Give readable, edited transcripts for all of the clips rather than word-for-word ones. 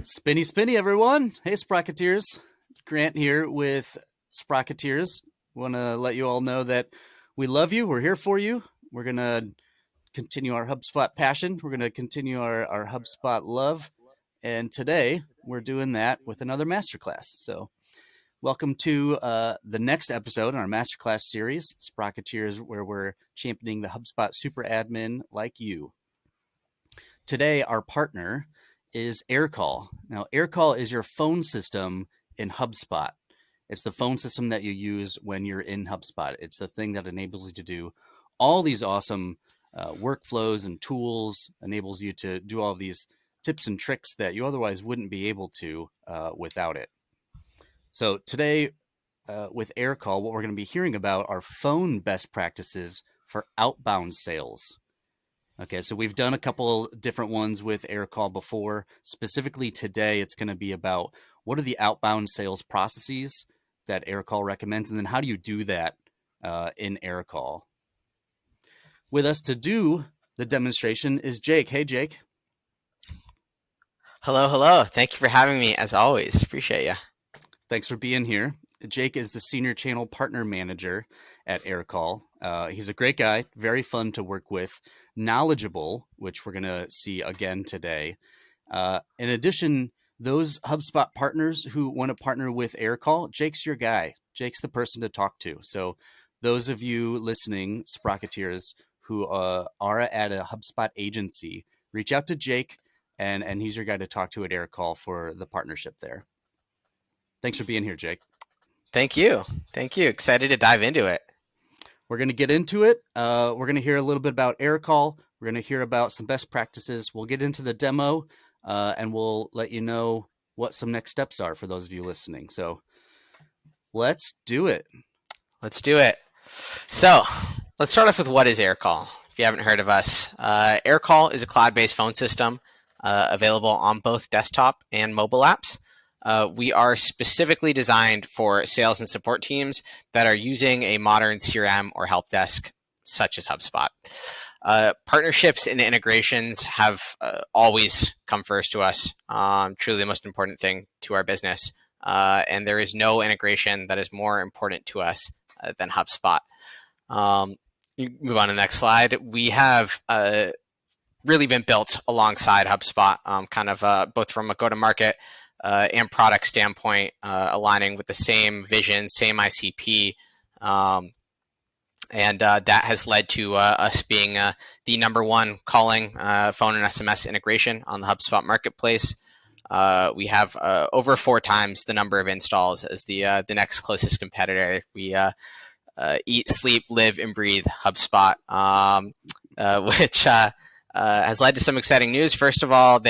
Spinny, spinny, everyone. Hey, Sprocketeers. Grant here with Sprocketeers. Want to let you all know that we love you. We're here for you. We're going to continue our HubSpot passion. We're going to continue our HubSpot love. And today we're doing that with another masterclass. So welcome to the next episode in our masterclass series, Sprocketeers, where we're championing the HubSpot superadmin like you. Today, our partner is Aircall. Now, Aircall is your phone system in HubSpot. It's the phone system that you use when you're in HubSpot. It's the thing that enables you to do all these awesome workflows and tools, enables you to do all of these tips and tricks that you otherwise wouldn't be able to without it. So today, with Aircall, what we're going to be hearing about are phone best practices for outbound sales. Okay, so we've done a couple different ones with Aircall before. Specifically today, it's going to be about what are the outbound sales processes that Aircall recommends, and then how do you do that in Aircall? With us to do the demonstration is Jake. Hey, Jake. Hello, hello. Thank you for having me, as always. Appreciate you. Thanks for being here. Jake is the Senior Channel Partner Manager at Aircall. He's a great guy, very fun to work with, knowledgeable, which we're going to see again today. In addition, those HubSpot partners who want to partner with Aircall, Jake's your guy. Jake's the person to talk to. So those of you listening, Sprocketeers, who are at a HubSpot agency, reach out to Jake, and he's your guy to talk to at Aircall for the partnership there. Thanks for being here, Jake. Thank you. Thank you. Excited to dive into it. We're going to get into it. We're going to hear a little bit about Aircall. We're going to hear about some best practices. We'll get into the demo, and we'll let you know what some next steps are for those of you listening. So let's do it. Let's do it. So let's start off with what is Aircall. If you haven't heard of us, Aircall is a cloud-based phone system available on both desktop and mobile apps. We are specifically designed for sales and support teams that are using a modern CRM or help desk, such as HubSpot. Partnerships and integrations have always come first to us, truly the most important thing to our business. And there is no integration that is more important to us than HubSpot. You move on to the next slide. We have really been built alongside HubSpot, both from a go-to-market and product standpoint, aligning with the same vision, same ICP. And that has led to us being the number one calling phone and SMS integration on the HubSpot marketplace. We have over 4 times the number of installs as the next closest competitor. We eat, sleep, live, and breathe HubSpot, which has led to some exciting news. First of all,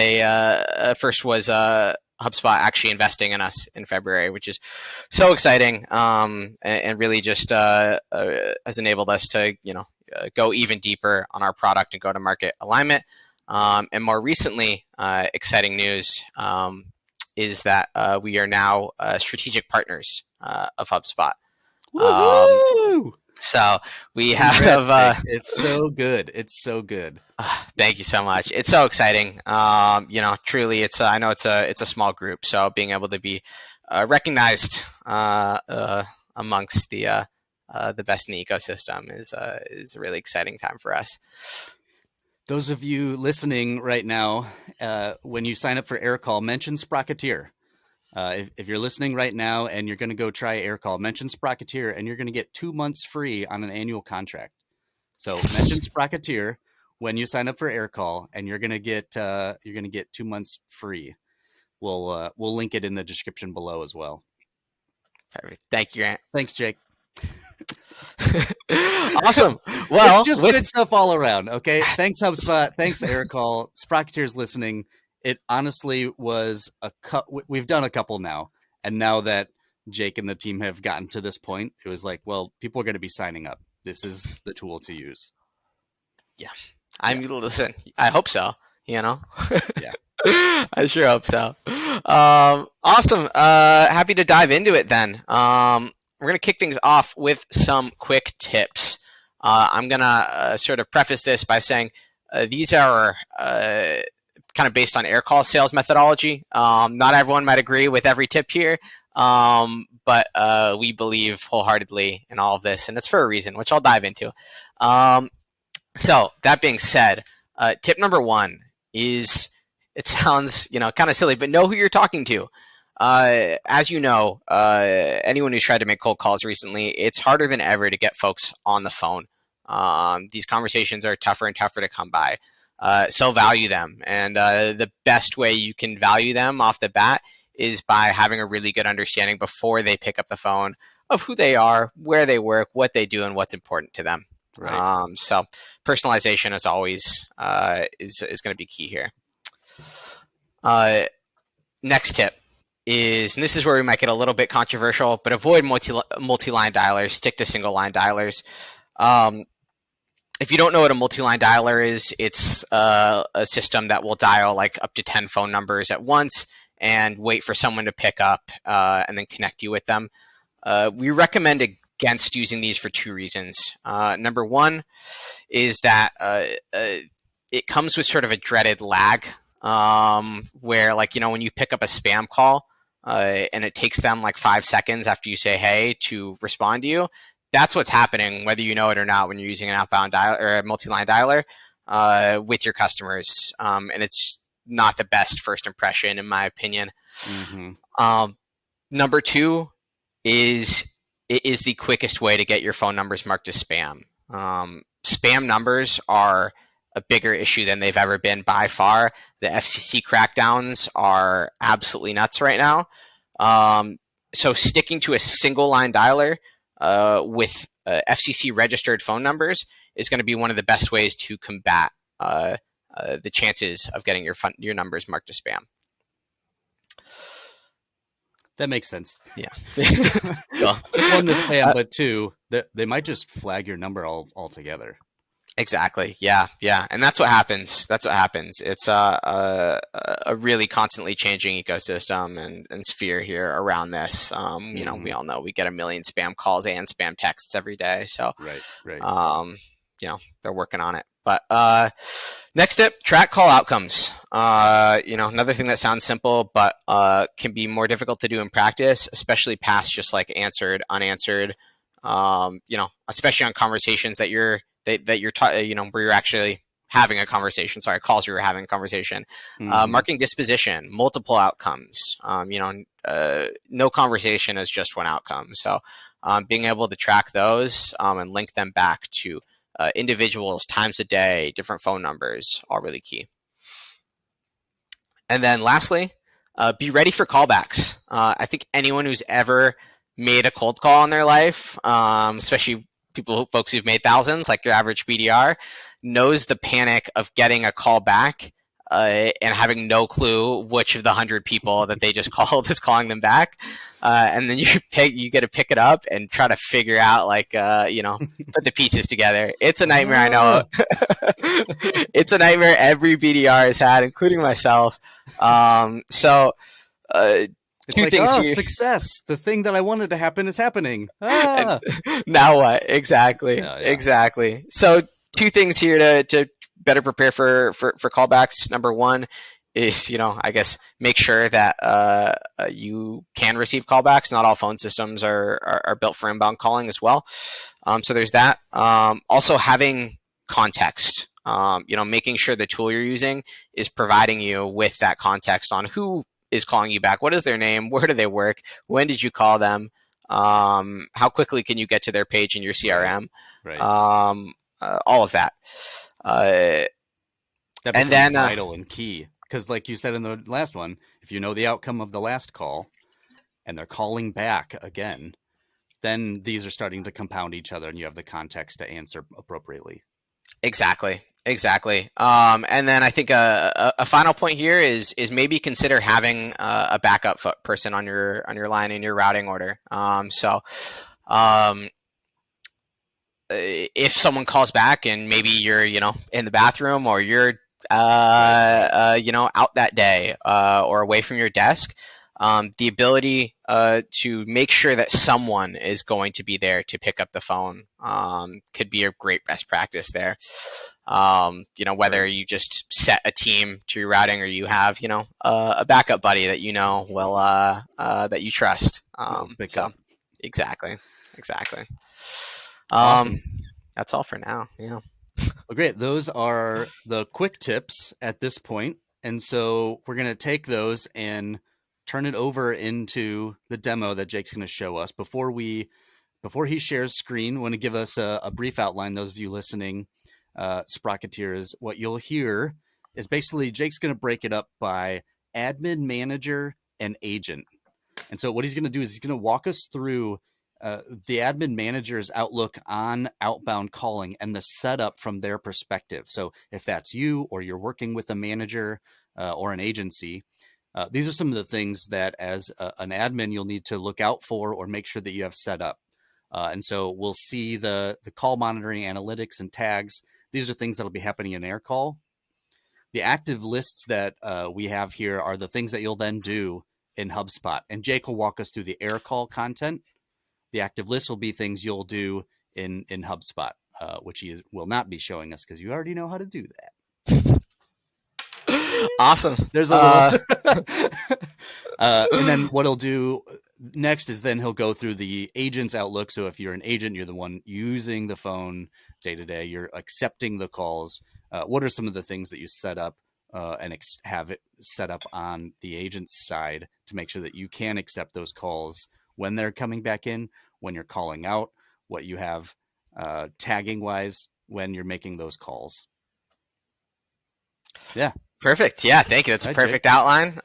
first was HubSpot actually investing in us in February, which is so exciting, and really just has enabled us to go even deeper on our product and go-to-market alignment. And more recently, exciting news is that we are now strategic partners of HubSpot. So we have. It's so good. It's so good. Thank you so much. It's so exciting. Truly, I know it's a small group, so being able to be recognized amongst the best in the ecosystem is a really exciting time for us. Those of you listening right now, when you sign up for Aircall, mention Sprocketeer. If you're listening right now and you're going to go try Aircall, mention Sprocketeer, and you're going to get 2 months free on an annual contract. So mention Sprocketeer when you sign up for Aircall, and you're going to get 2 months free. We'll link it in the description below as well. Perfect. Thank you, Grant. Thanks, Jake. Awesome. Well, it's just good stuff all around. Okay. Thanks, HubSpot. Thanks, Aircall. Sprocketeers listening. It honestly was we've done a couple now. And now that Jake and the team have gotten to this point, it was like, well, people are going to be signing up. This is the tool to use. Yeah. Listen, I hope so, Yeah. I sure hope so. Awesome. Happy to dive into it then. We're going to kick things off with some quick tips. I'm going to sort of preface this by saying these are kind of based on Aircall sales methodology. Not everyone might agree with every tip here, but we believe wholeheartedly in all of this, and it's for a reason, which I'll dive into. So that being said, tip number one is, it sounds kind of silly, but know who you're talking to. As you know, anyone who's tried to make cold calls recently, it's harder than ever to get folks on the phone. These conversations are tougher and tougher to come by. So value them. And the best way you can value them off the bat is by having a really good understanding before they pick up the phone of who they are, where they work, what they do, and what's important to them. Right. So personalization, as always, is going to be key here. Next tip is, and this is where we might get a little bit controversial, but avoid multi-line dialers. Stick to single-line dialers. If you don't know what a multi-line dialer is, it's a system that will dial like up to 10 phone numbers at once and wait for someone to pick up and then connect you with them. We recommend against using these for two reasons. Number one is that it comes with sort of a dreaded lag, where when you pick up a spam call and it takes them like 5 seconds after you say hey to respond to you. That's what's happening, whether you know it or not, when you're using an outbound dialer or a multi-line dialer with your customers. And it's not the best first impression, in my opinion. Mm-hmm. Number two is, it is the quickest way to get your phone numbers marked as spam. Spam numbers are a bigger issue than they've ever been by far. The FCC crackdowns are absolutely nuts right now. So sticking to a single line dialer with FCC registered phone numbers is going to be one of the best ways to combat the chances of getting your numbers marked as spam. That makes sense. Yeah. One, the spam, but two, they might just flag your number altogether. Exactly. Yeah. And that's what happens. It's a really constantly changing ecosystem and sphere here around this. Mm-hmm. We all know we get a million spam calls and spam texts every day. So, right. They're working on it. But next tip, track call outcomes. Another thing that sounds simple, but can be more difficult to do in practice, especially past just like answered, unanswered. Especially on conversations that you're where you're actually having a conversation. Sorry, calls where you're having a conversation. Mm-hmm. Marking disposition, multiple outcomes. No conversation is just one outcome. So being able to track those and link them back to individuals, times a day, different phone numbers, all really key. And then lastly, be ready for callbacks. I think anyone who's ever made a cold call in their life, especially folks who've made thousands, like your average BDR, knows the panic of getting a call back and having no clue which of the 100 people that they just called is calling them back. And then you get to pick it up and try to figure out, like, put the pieces together. It's a nightmare, I know. It's a nightmare every BDR has had, including myself. It's like, success. The thing that I wanted to happen is happening. Now what? Exactly. Yeah. Exactly. So two things here to better prepare for callbacks. Number one is, I guess, make sure that you can receive callbacks. Not all phone systems are built for inbound calling as well. So there's that. Also having context. Making sure the tool you're using is providing you with that context on who is calling you back. What is their name? Where do they work? When did you call them? How quickly can you get to their page in your CRM? Right. All of that. That becomes vital and key, because like you said in the last one, if you know the outcome of the last call and they're calling back again, then these are starting to compound each other and you have the context to answer appropriately. Exactly. And then I think a final point here is maybe consider having a backup person on your line in your routing order. If someone calls back and maybe you're in the bathroom or you're out that day or away from your desk, The ability to make sure that someone is going to be there to pick up the phone could be a great best practice there. Whether you just set a team to your routing or you have, a backup buddy that will that you trust. So exactly. Awesome. That's all for now. Yeah. Well, great. Those are the quick tips at this point. And so we're going to take those and turn it over into the demo that Jake's going to show us. Before he shares screen, I want to give us a brief outline. Those of you listening, Sprocketeers, what you'll hear is basically Jake's going to break it up by admin, manager, and agent. And so what he's going to do is he's going to walk us through the admin manager's outlook on outbound calling and the setup from their perspective. So if that's you or you're working with a manager or an agency, these are some of the things that as an admin you'll need to look out for or make sure that you have set up. And so we'll see the call monitoring analytics and tags. These are things that'll be happening in Aircall. The active lists that we have here are the things that you'll then do in HubSpot. And Jake will walk us through the Aircall content. The active list will be things you'll do in HubSpot, which he will not be showing us because you already know how to do that. Awesome. There's a little. And then what he'll do next is then he'll go through the agent's outlook. So if you're an agent, you're the one using the phone day to day, you're accepting the calls. What are some of the things that you set up and have it set up on the agent's side to make sure that you can accept those calls when they're coming back in, when you're calling out, what you have tagging wise when you're making those calls. Yeah. Perfect. Yeah. Thank you. That's a perfect Jake. outline.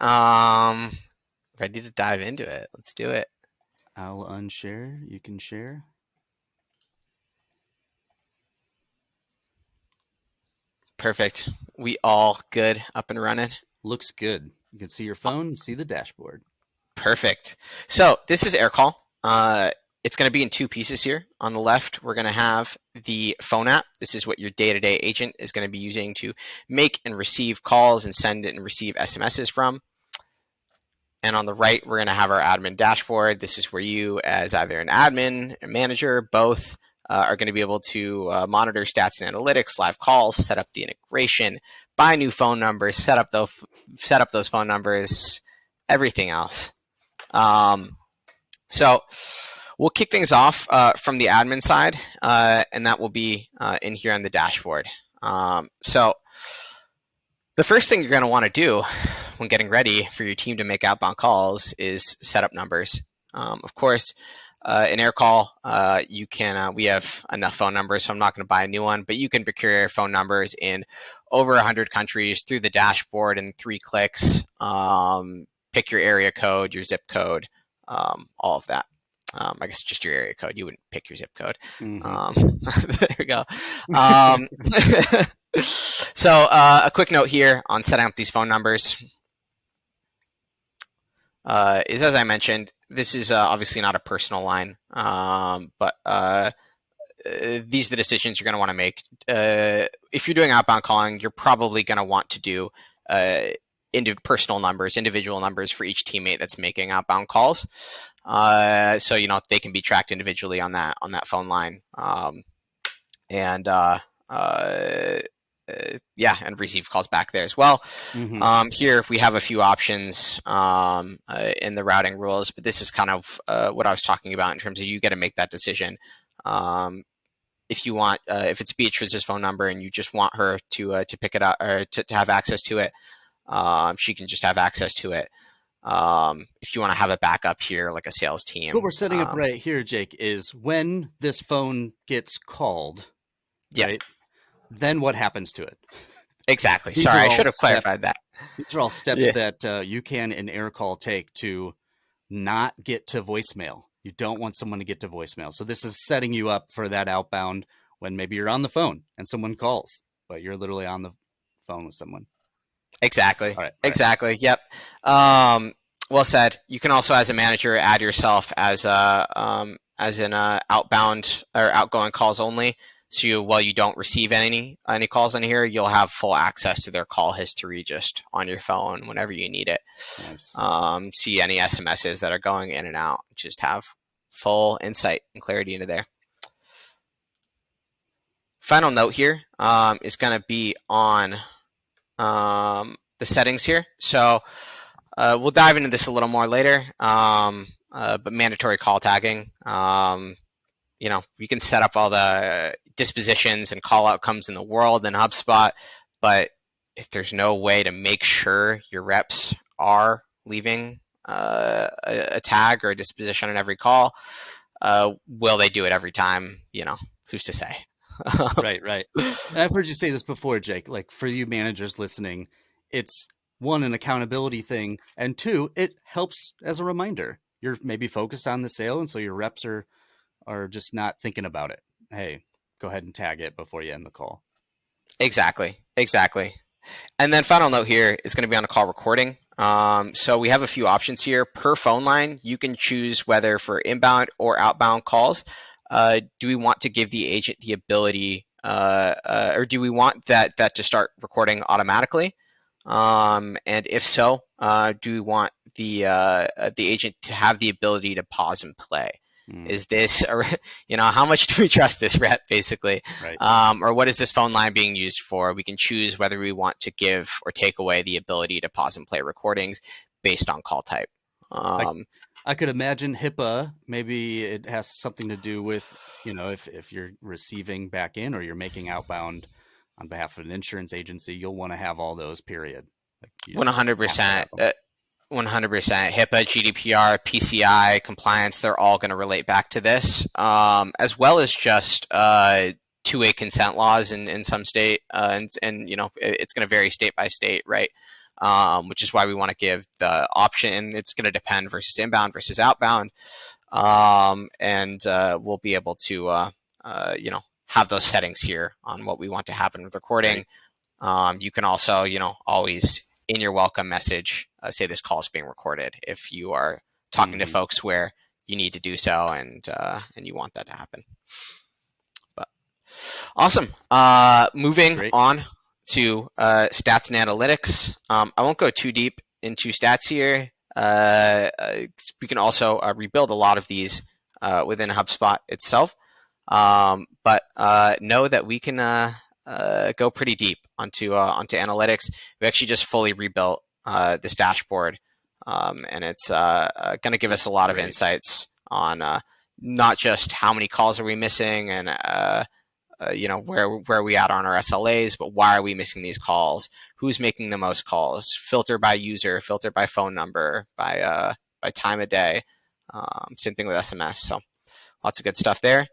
Ready to dive into it. Let's do it. I'll unshare. You can share. Perfect. We all good, up and running? Looks good. You can see your phone, see the dashboard. Perfect. So this is Aircall. It's going to be in two pieces here. On the left, we're going to have the phone app. This is what your day-to-day agent is going to be using to make and receive calls and send and receive SMSs from. And on the right, we're going to have our admin dashboard. This is where you, as either an admin, a manager, both, are going to be able to monitor stats and analytics, live calls, set up the integration, buy new phone numbers, set up those phone numbers, everything else. So we'll kick things off from the admin side, and that will be in here on the dashboard. So the first thing you're going to want to do when getting ready for your team to make outbound calls is set up numbers. Of course, in Aircall, you can. We have enough phone numbers, so I'm not going to buy a new one. But you can procure phone numbers in over 100 countries through the dashboard in 3 clicks. Pick your area code, your zip code, all of that. I guess just your area code. You wouldn't pick your zip code. There we go. So a quick note here on setting up these phone numbers is, as I mentioned, this is obviously not a personal line, but these are the decisions you're going to want to make. If you're doing outbound calling, you're probably going to want to do individual numbers for each teammate that's making outbound calls. So they can be tracked individually on that phone line, and receive calls back there as well. Here we have a few options in the routing rules, but this is kind of what I was talking about in terms of you get to make that decision. If you want, if it's Beatrice's phone number and you just want her to pick it up or to have access to it, she can just have access to it. If you want to have a backup here, like a sales team. So what we're setting up right here, Jake, is when this phone gets called, right? Then what happens to it? Exactly. Sorry, I should have clarified that. These are all steps that you can in Aircall take to not get to voicemail. You don't want someone to get to voicemail. So this is setting you up for that outbound when maybe you're on the phone and someone calls, but you're literally on the phone with someone. Exactly. Exactly. Yep. Well said. You can also, as a manager, add yourself as an outbound or outgoing calls only. So while you don't receive any calls on here, you'll have full access to their call history just on your phone whenever you need it. Nice. See any SMSs that are going in and out. Just have full insight and clarity into there. Final note here is going to be on the settings here. So we'll dive into this a little more later, but mandatory call tagging. You can set up all the dispositions and call outcomes in the world in HubSpot, but if there's no way to make sure your reps are leaving a tag or a disposition on every call, will they do it every time? Who's to say? Right. And I've heard you say this before, Jake. Like, for you managers listening, it's one, an accountability thing, and two, it helps as a reminder. You're maybe focused on the sale, and so your reps are just not thinking about it. Hey, go ahead and tag it before you end the call. Exactly. And then final note here is going to be on a call recording. So we have a few options here. Per phone line, you can choose whether for inbound or outbound calls, do we want to give the agent the ability, or do we want that to start recording automatically? And if so, do we want the agent to have the ability to pause and play? Is this, how much do we trust this rep, basically? Right. Or what is this phone line being used for? We can choose whether we want to give or take away the ability to pause and play recordings based on call type. I could imagine HIPAA, maybe it has something to do with, if you're receiving back in or you're making outbound on behalf of an insurance agency, you'll want to have all those, period. 100%. 100%. HIPAA, GDPR, PCI, compliance, they're all going to relate back to this, as well as just two-way consent laws in some state. And it's going to vary state by state, right? Which is why we want to give the option. It's going to depend versus inbound versus outbound. And we'll be able to, have those settings here on what we want to happen with recording. Right. You can also, always in your welcome message, say this call is being recorded if you are talking to folks where you need to do so and you want that to happen. But awesome. Moving on to stats and analytics. I won't go too deep into stats here. We can also rebuild a lot of these within HubSpot itself. But know that we can go pretty deep onto analytics. We actually just fully rebuilt this dashboard, and it's going to give us a lot of insights on not just how many calls are we missing and where are we at on our SLAs, but why are we missing these calls? Who's making the most calls? Filter by user, filter by phone number, by time of day. Same thing with SMS. So lots of good stuff there.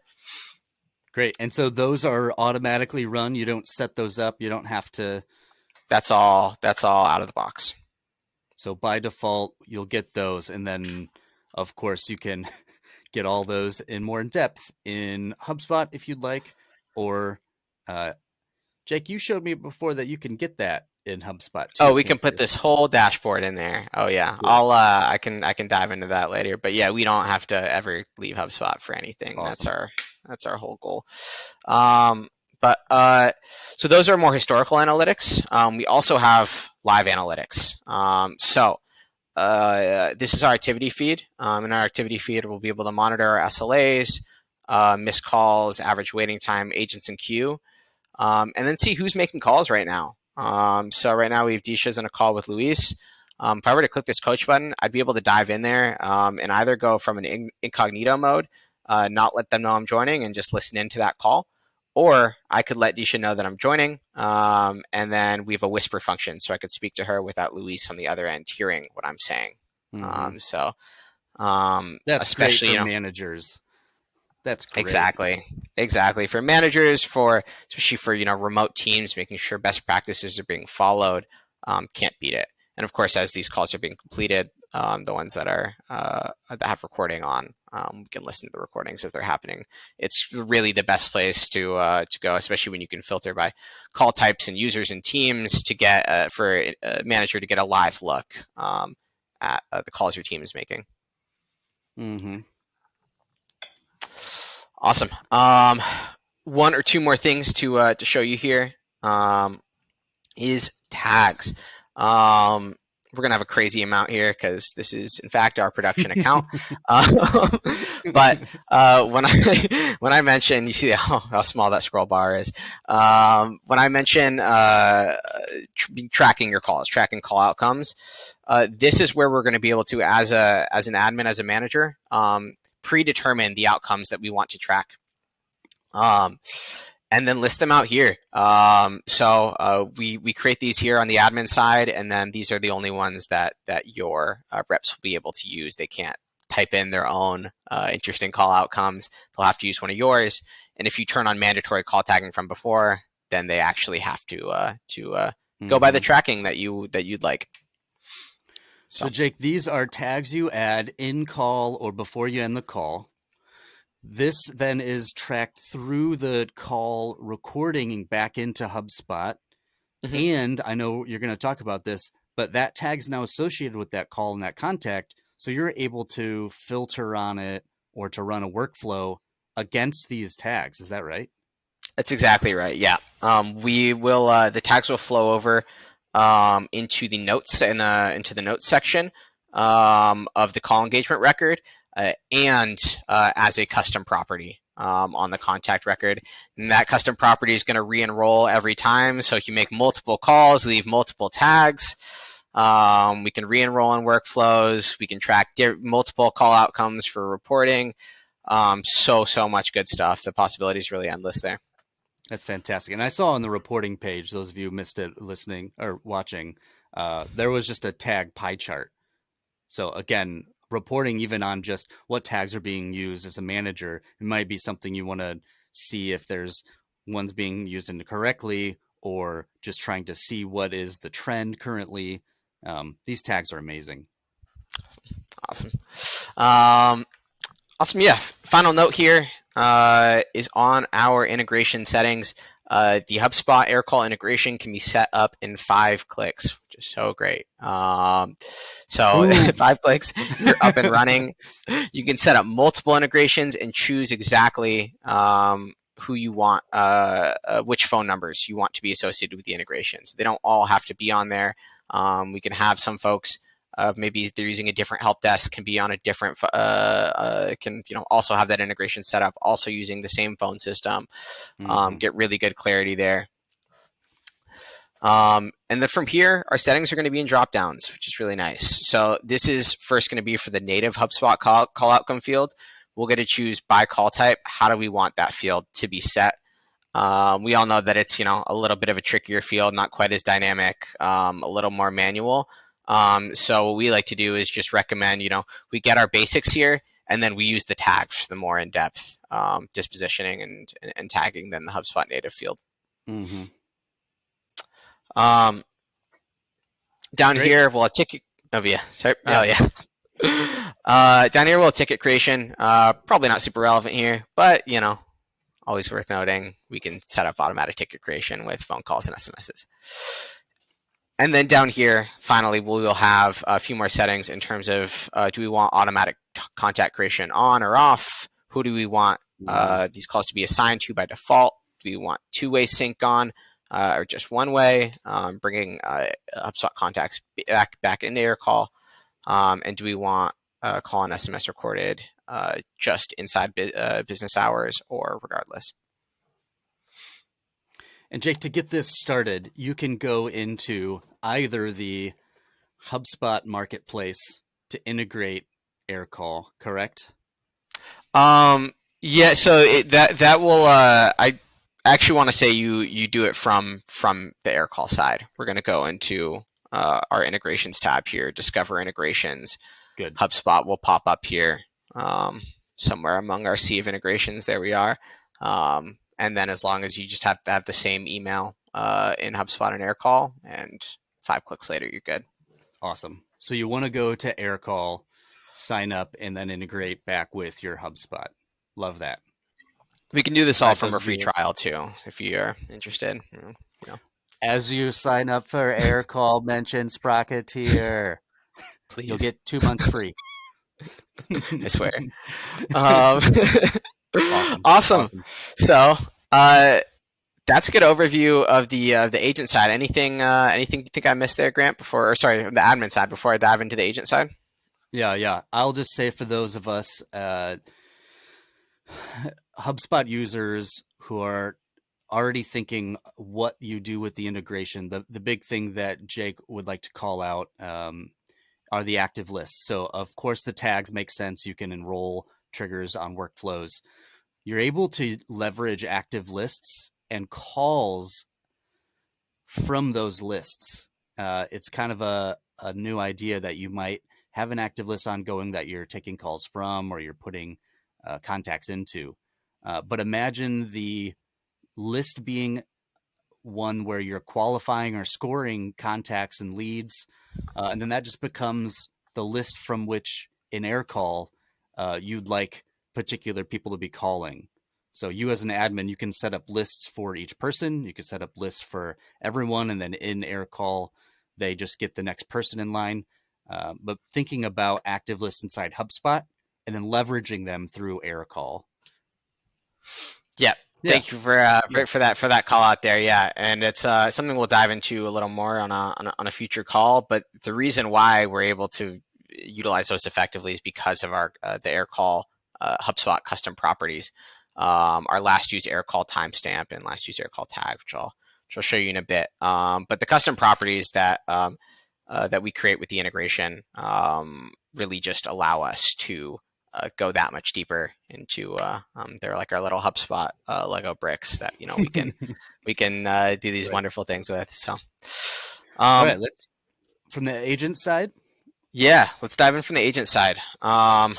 Great. And so those are automatically run. You don't set those up. You don't have to. That's all out of the box. So by default, you'll get those. And then, of course, you can get all those in more in depth in HubSpot if you'd like. Or, Jake, you showed me before that you can get that in HubSpot too. Oh, we can put this whole dashboard in there. Oh yeah, cool. I can dive into that later. But yeah, we don't have to ever leave HubSpot for anything. Awesome. That's our whole goal. So those are more historical analytics. We also have live analytics. This is our activity feed. In our activity feed, we'll be able to monitor our SLAs, missed calls, average waiting time, agents in queue, and then see who's making calls right now. So right now we have Disha's in a call with Luis. If I were to click this coach button, I'd be able to dive in there and either go from an incognito mode, not let them know I'm joining and just listen into that call, or I could let Disha know that I'm joining, and then we have a whisper function, so I could speak to her without Luis on the other end hearing what I'm saying. That's especially great for managers. That's great. Exactly for managers, especially for remote teams, making sure best practices are being followed. Can't beat it. And of course, as these calls are being completed, the ones that have recording on, we can listen to the recordings as they're happening. It's really the best place to go, especially when you can filter by call types and users and teams to get for a manager to get a live look at the calls your team is making. Awesome. one or two more things to show you here is tags. We're gonna have a crazy amount here because this is in fact our production account. But when I mention, you see how small that scroll bar is. When I mention tracking your calls, tracking call outcomes, this is where we're going to be able to, as an admin, as a manager, predetermine the outcomes that we want to track. And then list them out here. So we create these here on the admin side, and then these are the only ones that your reps will be able to use. They can't type in their own interesting call outcomes. They'll have to use one of yours. And if you turn on mandatory call tagging from before, then they actually have to go by the tracking that you'd like. So Jake, these are tags you add in call or before you end the call. This then is tracked through the call recording back into HubSpot. Mm-hmm. And I know you're going to talk about this, but that tag's now associated with that call and that contact. So you're able to filter on it or to run a workflow against these tags. Is that right? That's exactly right. Yeah. We will, the tags will flow over into the notes and into the notes section of the call engagement record. And as a custom property on the contact record. And that custom property is going to re-enroll every time. So if you make multiple calls, leave multiple tags, we can re-enroll in workflows. We can track multiple call outcomes for reporting. So much good stuff. The possibility is really endless there. That's fantastic. And I saw on the reporting page, those of you who missed it listening or watching, there was just a tag pie chart. So again, reporting even on just what tags are being used as a manager, it might be something you want to see if there's ones being used incorrectly or just trying to see what is the trend currently. These tags are amazing. Awesome. Yeah. Final note here is on our integration settings. The HubSpot Aircall integration can be set up in 5 clicks, which is so great. So 5 clicks, you're up and running. You can set up multiple integrations and choose exactly who you want, which phone numbers you want to be associated with the integrations. They don't all have to be on there. We can have some folks maybe they're using a different help desk, can be on a different, can also have that integration set up, also using the same phone system, get really good clarity there. And then from here, our settings are going to be in drop downs, which is really nice. So this is first going to be for the native HubSpot call outcome field. We'll get to choose by call type. How do we want that field to be set? We all know that it's, a little bit of a trickier field, not quite as dynamic, a little more manual. So what we like to do is just recommend, we get our basics here, and then we use the tags for the more in-depth dispositioning and tagging than the HubSpot native field. Mm-hmm. Down Great. Here, we'll have ticket. Oh yeah, sorry. Yeah. Oh yeah. Down here, we'll have ticket creation. Probably not super relevant here, but always worth noting. We can set up automatic ticket creation with phone calls and SMSs. And then down here, finally, we will have a few more settings in terms of do we want automatic contact creation on or off? Who do we want these calls to be assigned to by default? Do we want two-way sync on or just one-way? Bringing HubSpot contacts back into Aircall. And do we want call and SMS recorded just inside business hours or regardless? And Jake, to get this started, you can go into either the HubSpot marketplace to integrate Aircall, correct? Yeah. So that will. I actually want to say you do it from the Aircall side. We're going to go into our integrations tab here, discover integrations. Good. HubSpot will pop up here somewhere among our sea of integrations. There we are. And then as long as you just have to have the same email in HubSpot and Aircall, and 5 clicks later, you're good. Awesome. So you want to go to Aircall, sign up, and then integrate back with your HubSpot. Love that. We can do this all from a free trial too, if you're interested. As you sign up for Aircall, mention Sprocketeer. Please. You'll get 2 months free. I swear. Awesome. So Uh, that's a good overview of the agent side. Anything you think I missed there, Grant? Before, or sorry, the admin side before I dive into the agent side? Yeah. I'll just say for those of us HubSpot users who are already thinking what you do with the integration, the big thing that Jake would like to call out are the active lists. So, of course, the tags make sense. You can enroll triggers on workflows. You're able to leverage active lists and calls from those lists. It's kind of a new idea that you might have an active list ongoing that you're taking calls from or you're putting contacts into. But imagine the list being one where you're qualifying or scoring contacts and leads, and then that just becomes the list from which in Aircall you'd like particular people to be calling. So you as an admin, you can set up lists for each person. You can set up lists for everyone, and then in Aircall, they just get the next person in line. But thinking about active lists inside HubSpot and then leveraging them through Aircall. Yep. Yeah. Thank you for that call out there. Yeah, and it's something we'll dive into a little more on a future call. But the reason why we're able to utilize those effectively is because of our the Aircall HubSpot custom properties, our last use Aircall timestamp and last use Aircall tag, which I'll show you in a bit. But the custom properties that that we create with the integration really just allow us to go that much deeper into they're like our little HubSpot Lego bricks that we can do these wonderful things with. So all right, let's from the agent side. Yeah, let's dive in from the agent side. I'm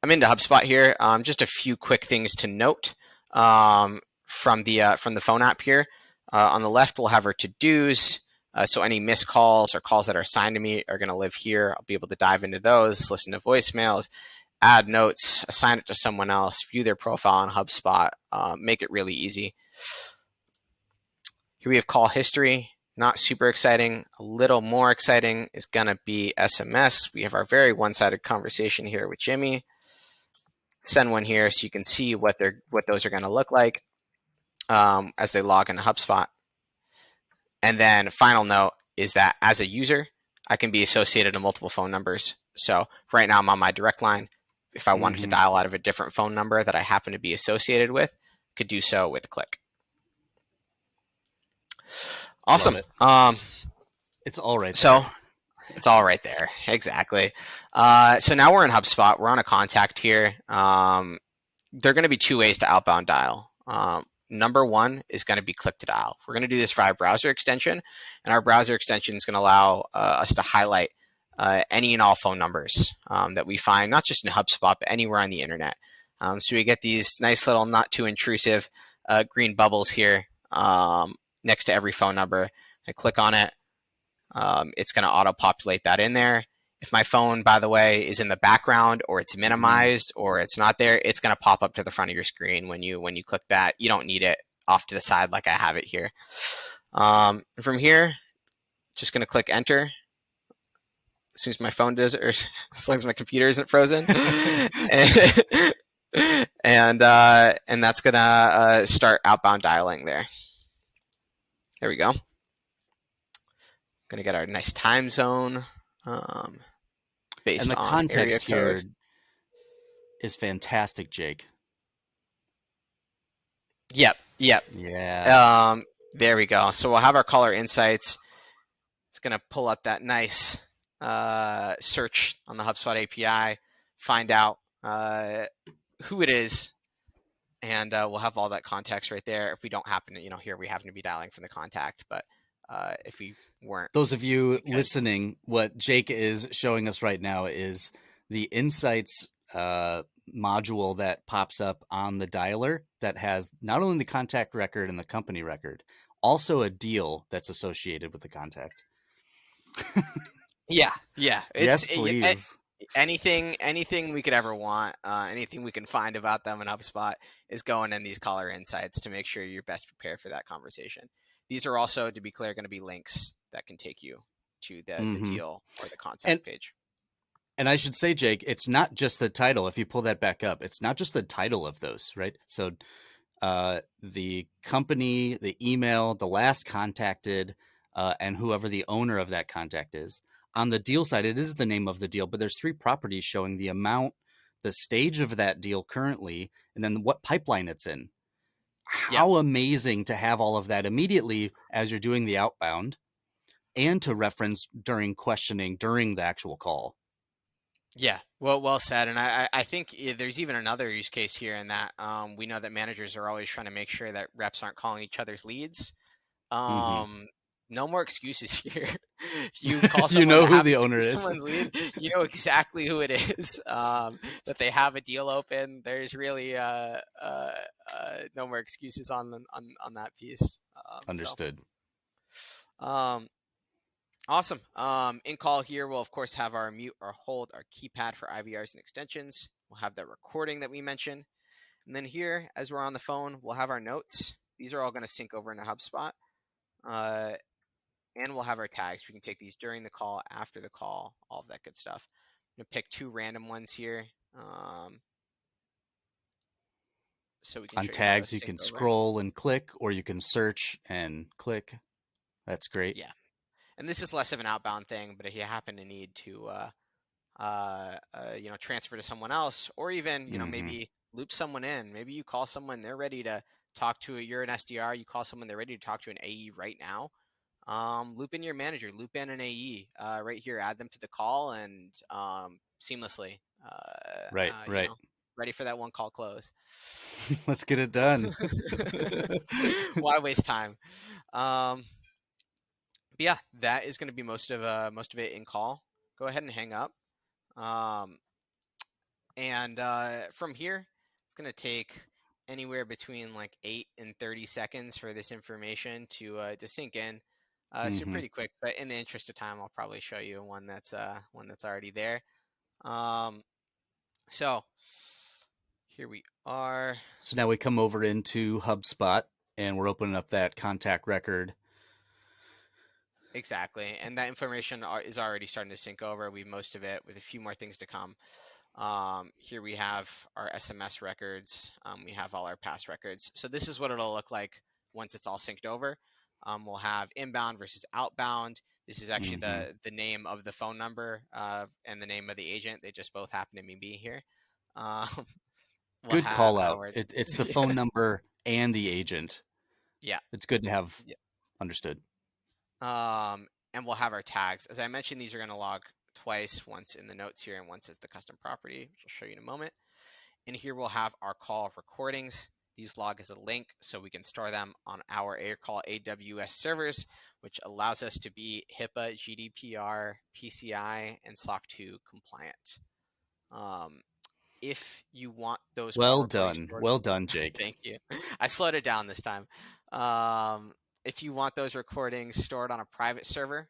into HubSpot here. Just a few quick things to note from the phone app here. On the left, we'll have our to-dos. So any missed calls or calls that are assigned to me are going to live here. I'll be able to dive into those, listen to voicemails, add notes, assign it to someone else, view their profile on HubSpot, make it really easy. Here we have call history. Not super exciting. A little more exciting is going to be SMS. We have our very one-sided conversation here with Jimmy. Send one here so you can see what those are going to look like as they log into HubSpot. And then final note is that as a user, I can be associated to multiple phone numbers. So right now I'm on my direct line. If I wanted to dial out of a different phone number that I happen to be associated with, could do so with a click. Awesome. It's all right so there. It's all right there. Exactly. So now we're in HubSpot. We're on a contact here. There are going to be two ways to outbound dial. Number one is going to be click to dial. We're going to do this via browser extension, and our browser extension is going to allow us to highlight any and all phone numbers that we find, not just in HubSpot, but anywhere on the internet. So we get these nice little not too intrusive green bubbles here next to every phone number. I click on it. It's going to auto-populate that in there. If my phone, by the way, is in the background or it's minimized or it's not there, it's going to pop up to the front of your screen when you click that. You don't need it off to the side like I have it here. From here, just going to click enter. As soon as my phone does it, or as long as my computer isn't frozen. and that's going to start outbound dialing there. There we go. Going to get our nice time zone based and the on context area code. here is fantastic, Jake. Yep. Yeah. There we go. So we'll have our caller insights. It's going to pull up that nice search on the HubSpot API, find out who it is, and we'll have all that context right there. If we don't happen to, here we happen to be dialing from the contact, but if we weren't. Those of you listening, what Jake is showing us right now is the insights module that pops up on the dialer that has not only the contact record and the company record, also a deal that's associated with the contact. Yeah. Yes, please. Anything we could ever want, anything we can find about them in HubSpot is going in these caller insights to make sure you're best prepared for that conversation. These are also, to be clear, going to be links that can take you to the deal or the contact page. And I should say, Jake, it's not just the title. If you pull that back up, it's not just the title of those, right? So the company, the email, the last contacted, and whoever the owner of that contact is. On the deal side, it is the name of the deal, but there's 3 properties showing the amount, the stage of that deal currently, and then what pipeline it's in. Yeah. How amazing to have all of that immediately as you're doing the outbound and to reference during questioning during the actual call. Yeah, well said. And I think there's even another use case here in that we know that managers are always trying to make sure that reps aren't calling each other's leads. Mm-hmm. No more excuses here. If you call You someone know that who the happens to owner be is. someone's lead, you know exactly who it is. That they have a deal open. There's really no more excuses on that piece. Understood. Um, Awesome. In call here, we'll of course have our mute, our hold, our keypad for IVRs and extensions. We'll have that recording that we mentioned. And then here, as we're on the phone, we'll have our notes. These are all going to sync over into HubSpot. And we'll have our tags. We can take these during the call, after the call, all of that good stuff. I'm going to pick 2 random ones here. So we can On show you how those tags, you sync can over. scroll and click, or you can search and click. That's great. Yeah. And this is less of an outbound thing, but if you happen to need to transfer to someone else, or even, Mm-hmm. maybe loop someone in. Maybe you call someone, they're ready to talk to you're an SDR, you call someone, they're ready to talk to an AE right now. Loop in your manager, loop in an AE right here, add them to the call and seamlessly, Right. ready for that one call close. Let's get it done. Why waste time? But yeah, that is going to be most of it in call. Go ahead and hang up. And from here, it's going to take anywhere between like 8 and 30 seconds for this information to sink in. So Mm-hmm. pretty quick, but in the interest of time, I'll probably show you one that's already there. Um, so here we are. So now we come over into HubSpot and we're opening up that contact record. Exactly, and that information is already starting to sync over. We have most of it with a few more things to come. Here we have our SMS records. We have all our past records. So this is what it'll look like once it's all synced over. We'll have inbound versus outbound. This is actually Mm-hmm. the name of the phone number and the name of the agent. They just both happen to be here. Um, we'll Good have call out. our It's the phone number and the agent. yeah. It's good to have Yeah. understood. And we'll have our tags. As I mentioned, these are going to log twice, once in the notes here and once as the custom property, which I'll show you in a moment. And here we'll have our call recordings. These log as a link so we can store them on our Aircall AWS servers, which allows us to be HIPAA, GDPR, PCI, and SOC 2 compliant. If you want those call recordings stored, Well done, Jake. thank you. I slowed it down this time. If you want those recordings stored on a private server,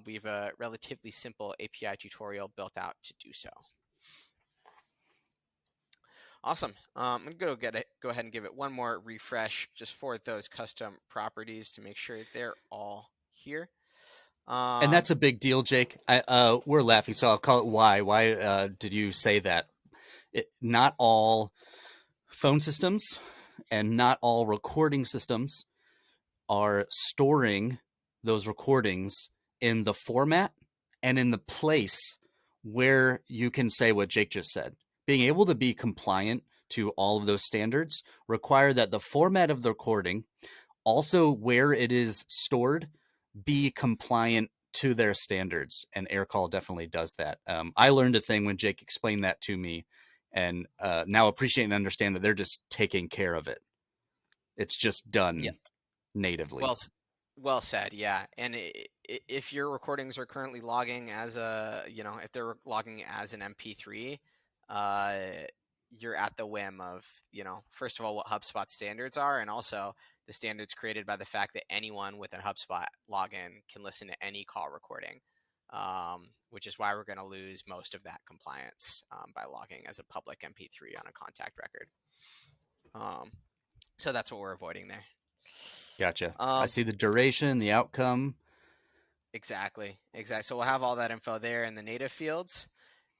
we have a relatively simple API tutorial built out to do so. Awesome. I'm gonna go ahead and give it one more refresh just for those custom properties to make sure they're all here. And that's a big deal, Jake. We're laughing, so I'll call it why. Why did you say that? Not all phone systems and not all recording systems are storing those recordings in the format and in the place where you can say what Jake just said. Being able to be compliant to all of those standards require that the format of the recording, also where it is stored, be compliant to their standards. And Aircall definitely does that. I learned a thing when Jake explained that to me, and now appreciate and understand that they're just taking care of it. It's just Yeah, done natively. well said. Yeah, and if your recordings are currently logging as if they're logging as an MP3, uh, you're at the whim of, first of all, what HubSpot standards are, and also the standards created by the fact that anyone with a HubSpot login can listen to any call recording, which is why we're going to lose most of that compliance by logging as a public MP3 on a contact record. So that's what we're avoiding there. Gotcha. I Um, see the duration, the outcome. exactly. So we'll have all that info there in the native fields.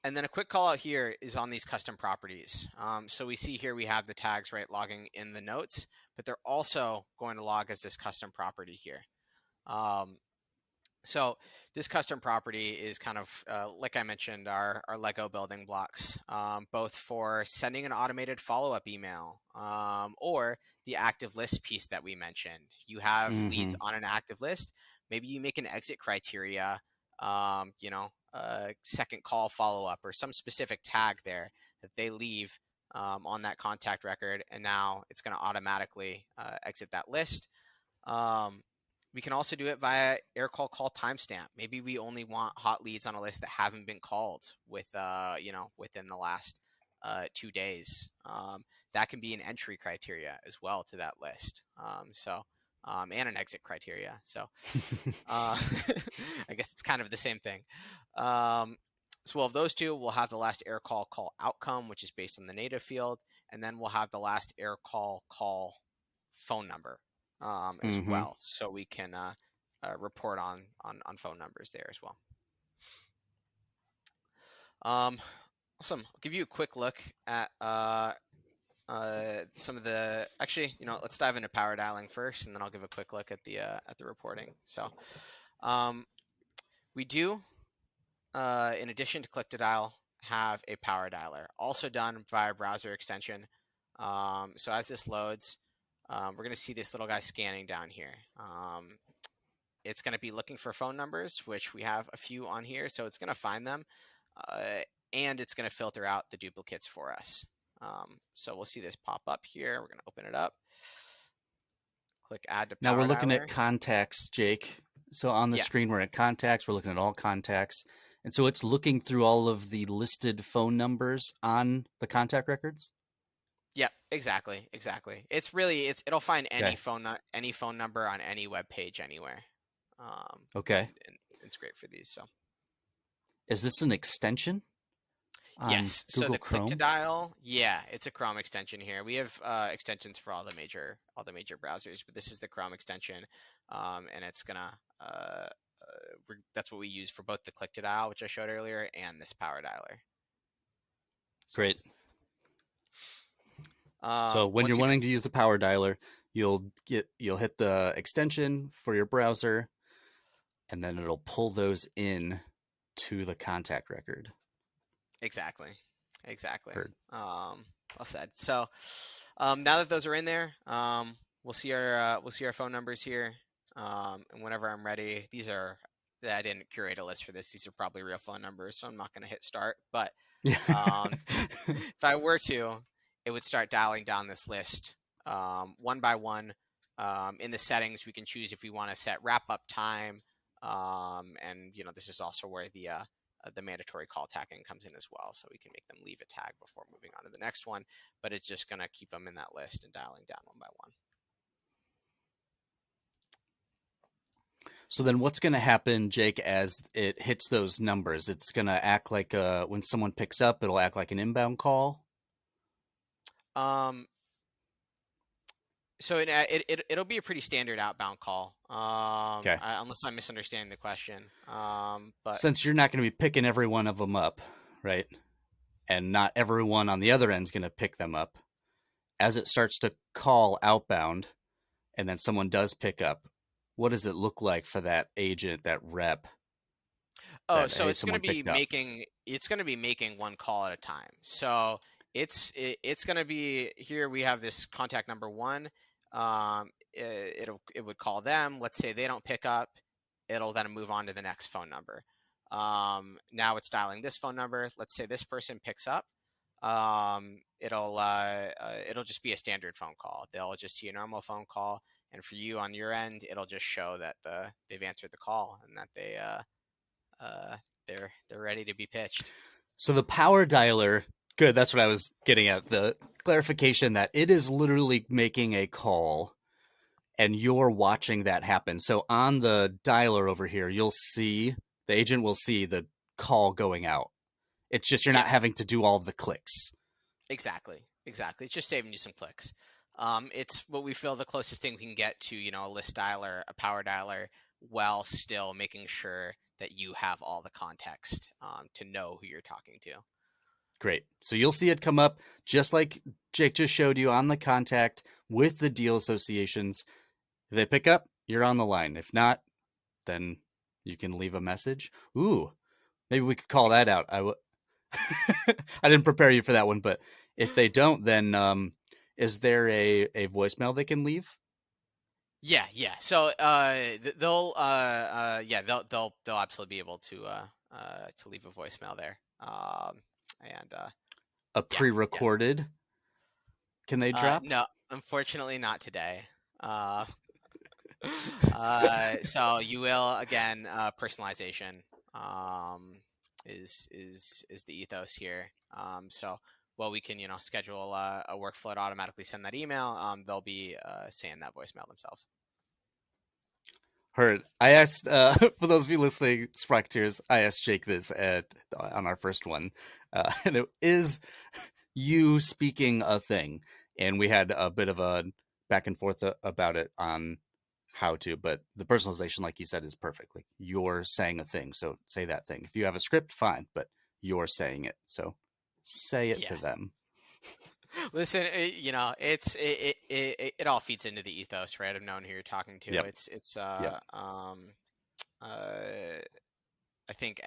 And then a quick call out here is on these custom properties. So we see here we have the tags, right, logging in the notes, but they're also going to log as this custom property here. So this custom property is kind of, like I mentioned, our Lego building blocks, both for sending an automated follow-up email or the active list piece that we mentioned. You have leads on an active list. Maybe you make an exit criteria, second call follow-up or some specific tag there that they leave on that contact record, and now it's going to automatically exit that list. We can also do it via Aircall call timestamp. Maybe we only want hot leads on a list that haven't been called within the last 2 days. That can be an entry criteria as well to that list. And an exit criteria. So I guess it's kind of the same thing. So we'll have those two. We'll have the last Aircall call outcome, which is based on the native field, and then we'll have the last Aircall call phone number. As well, so we can report on phone numbers there as well. Awesome. I'll give you a quick look at some of the. Actually, let's dive into power dialing first, and then I'll give a quick look at the reporting. So, we do, in addition to click to dial, have a power dialer, also done via browser extension. So as this loads, we're going to see this little guy scanning down here. It's going to be looking for phone numbers, which we have a few on here. So it's going to find them, and it's going to filter out the duplicates for us. So we'll see this pop up here. We're going to open it up. Click add to power Now we're looking dialer. at contacts, Jake. So on the screen, we're at contacts. We're looking at all contacts. And so it's looking through all of the listed phone numbers on the contact records? Yeah, exactly. It'll find any phone number on any web page anywhere. Okay. And it's great for these. So. Is this an extension? Yes. Google so the Chrome? click to dial, it's a Chrome extension here. We have extensions for all the major browsers, but this is the Chrome extension, and it's gonna that's what we use for both the click to dial, which I showed earlier, and this power dialer. Great. So when you're wanting to use the power dialer, you'll hit the extension for your browser, and then it'll pull those in to the contact record. Exactly. Well said. So now that those are in there, we'll see our phone numbers here. And whenever I'm ready, I didn't curate a list for this. These are probably real phone numbers, so I'm not going to hit start. But if I were to, it would start dialing down this list one by one. In the settings, we can choose if we want to set wrap up time, and this is also where the mandatory call tagging comes in as well, so we can make them leave a tag before moving on to the next one. But it's just going to keep them in that list and dialing down one by one. So then what's going to happen, Jake, as it hits those numbers? It's going to act like when someone picks up, it'll act like an inbound call? So it'll be a pretty standard outbound call, Okay. Unless I'm misunderstanding the question. But since you're not going to be picking every one of them up, right? And not everyone on the other end is going to pick them up. As it starts to call outbound, and then someone does pick up, what does it look like for that agent, that rep? So it's going to be making one call at a time. So it's going to be here. We have this contact number one. It would call them. Let's say they don't pick up. It'll then move on to the next phone number. Now it's dialing this phone number. Let's say this person picks up. It'll just be a standard phone call. They'll just see a normal phone call, and for you on your end, it'll just show that they've answered the call and that they're ready to be pitched. So the power dialer, good. That's what I was getting at. The clarification that it is literally making a call, and you're watching that happen. So on the dialer over here, the agent will see the call going out. It's just you're not having to do all the clicks. Exactly. It's just saving you some clicks. It's what we feel the closest thing we can get to, a list dialer, a power dialer, while still making sure that you have all the context to know who you're talking to. Great. So you'll see it come up just like Jake just showed you on the contact with the deal associations. If they pick up, you're on the line. If not, then you can leave a message. Ooh, maybe we could call that out. I didn't prepare you for that one, but if they don't, then is there a voicemail they can leave? Yeah, yeah. So they'll they'll absolutely be able to leave a voicemail there. And A yeah, yeah. pre-recorded? Can they drop? No, unfortunately not today. Uh, so you will again personalization is the ethos here. So while we can schedule a workflow to automatically send that email, they'll be saying that voicemail themselves. Heard. I asked for those of you listening, Sprocketeers, I asked Jake this on our first one, and it is you speaking a thing, and we had a bit of a back and forth about it on how to, but the personalization, like you said, is perfect. Like you're saying a thing, so say that thing. If you have a script, fine, but you're saying it, so say it to Yeah. them. Listen, it all feeds into the ethos, right? Of knowing who you're talking to. Yep. It's Yep. I think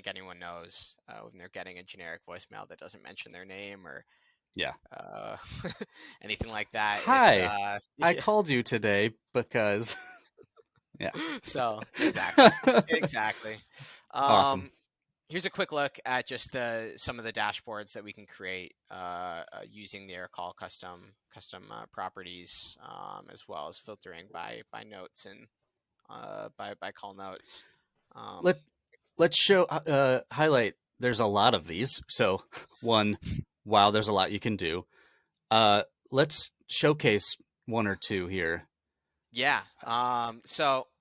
anyone knows when they're getting a generic voicemail that doesn't mention their name or Yeah. anything like that. It's Hi, I yeah. called you today because yeah. So exactly. Awesome. Here's a quick look at just some of the dashboards that we can create using the Aircall custom properties, as well as filtering by notes and by call notes. Um, Let's show highlight. There's a lot of these. So one, wow, there's a lot you can do. Let's showcase one or two here. yeah.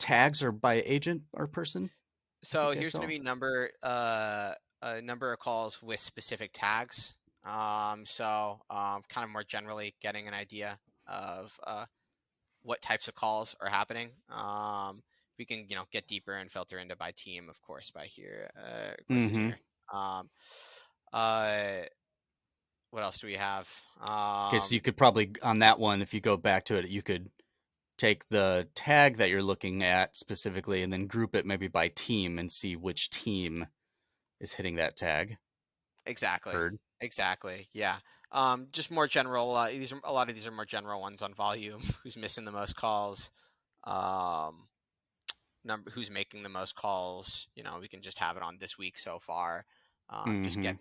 Tags are by agent or person. I So think I here's going to saw. be a number of calls with specific tags. Kind of more generally getting an idea of what types of calls are happening. We can get deeper and filter into by team, of course, by here, of course, in Mm-hmm. here. Uh, what else do we have? Okay, so you could probably on that one, if you go back to it, you could take the tag that you're looking at specifically and then group it maybe by team and see which team is hitting that tag. Exactly. Heard. Exactly. Yeah. Just more general. A lot of these are more general ones on volume. Who's missing the most calls? Um, who's making the most calls? We can just have it on this week so far. Just Mm-hmm. get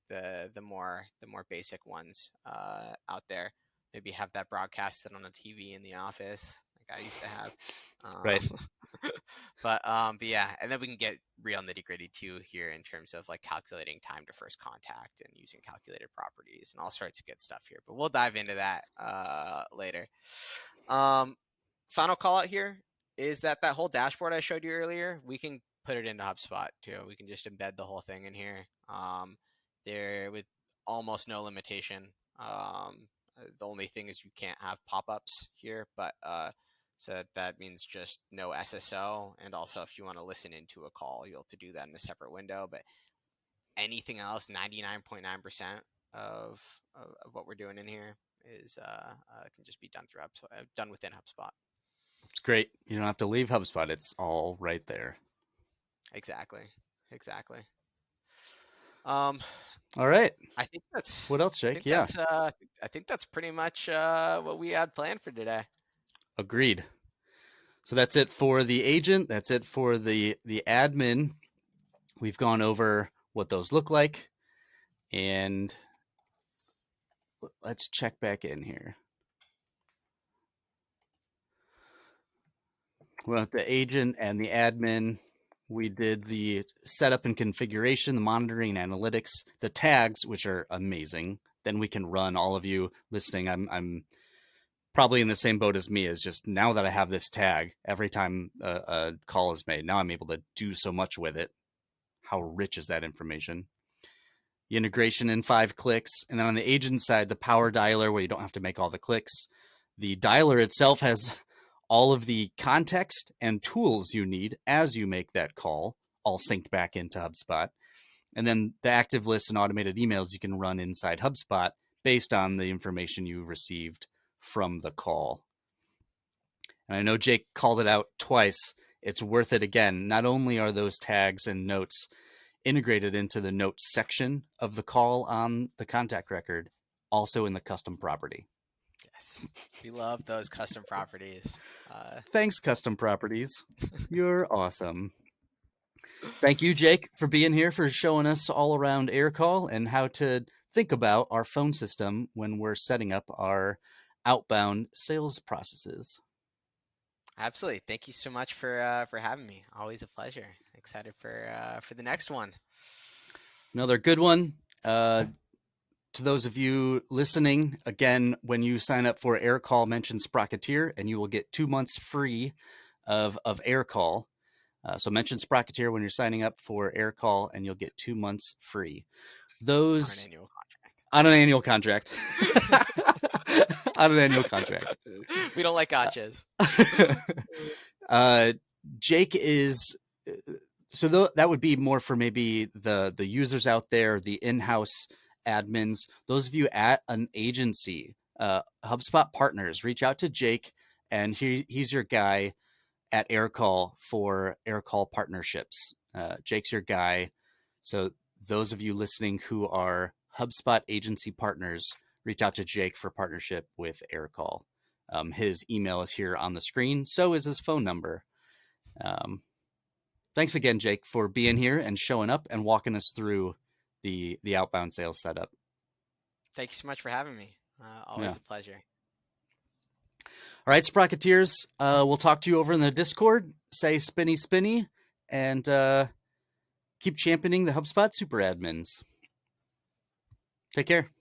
the more basic ones out there. Maybe have that broadcasted on a TV in the office, like I used to have. Right. But yeah, and then we can get real nitty gritty too here in terms of like calculating time to first contact and using calculated properties and all sorts of good stuff here. But we'll dive into that later. Final call out here is that whole dashboard I showed you earlier, we can put it into HubSpot too. We can just embed the whole thing in here. There with almost no limitation. The only thing is you can't have pop-ups here, but so that means just no SSO. And also, if you want to listen into a call, you'll have to do that in a separate window. But anything else, 99.9% of what we're doing in here is can just be done through HubSpot, done within HubSpot. It's great. You don't have to leave HubSpot. It's all right there. Exactly. All right. I think that's. What else, Jake? Yeah. I think that's pretty much what we had planned for today. Agreed. So that's it for the agent. That's it for the admin. We've gone over what those look like, and let's check back in here. Well, the agent and the admin, we did the setup and configuration, the monitoring and analytics, the tags, which are amazing. Then we can run. All of you listening, I'm probably in the same boat as me. Is just now that I have this tag, every time a call is made, now I'm able to do so much with it. How rich is that information? The integration in 5 clicks, and then on the agent side, the power dialer where you don't have to make all the clicks. The dialer itself has all of the context and tools you need as you make that call, all synced back into HubSpot. And then the active lists and automated emails you can run inside HubSpot based on the information you received from the call. And I know Jake called it out twice. It's worth it again. Not only are those tags and notes integrated into the notes section of the call on the contact record, also in the custom property. Yes, we love those custom properties. Thanks, custom properties. You're awesome. Thank you, Jake, for being here, for showing us all around Aircall and how to think about our phone system when we're setting up our outbound sales processes. Absolutely. Thank you so much for having me. Always a pleasure. Excited for the next one. Another good one. To those of you listening, again, when you sign up for Aircall, mention Sprocketeer, and you will get 2 months free of Aircall. So mention Sprocketeer when you're signing up for Aircall, and you'll get 2 months free. Those on an annual contract. On an annual contract. We don't like gotchas. Jake is so that would be more for maybe the users out there, the in-house admins, those of you at an agency, HubSpot partners. Reach out to Jake, and he's your guy at Aircall for Aircall partnerships. Jake's your guy. So those of you listening who are HubSpot agency partners, reach out to Jake for partnership with Aircall. His email is here on the screen. So is his phone number. Thanks again, Jake, for being here and showing up and walking us through the outbound sales setup. Thank you so much for having me. Always a pleasure. All right, Sprocketeers, we'll talk to you over in the Discord. Say spinny spinny, and keep championing the HubSpot super admins. Take care.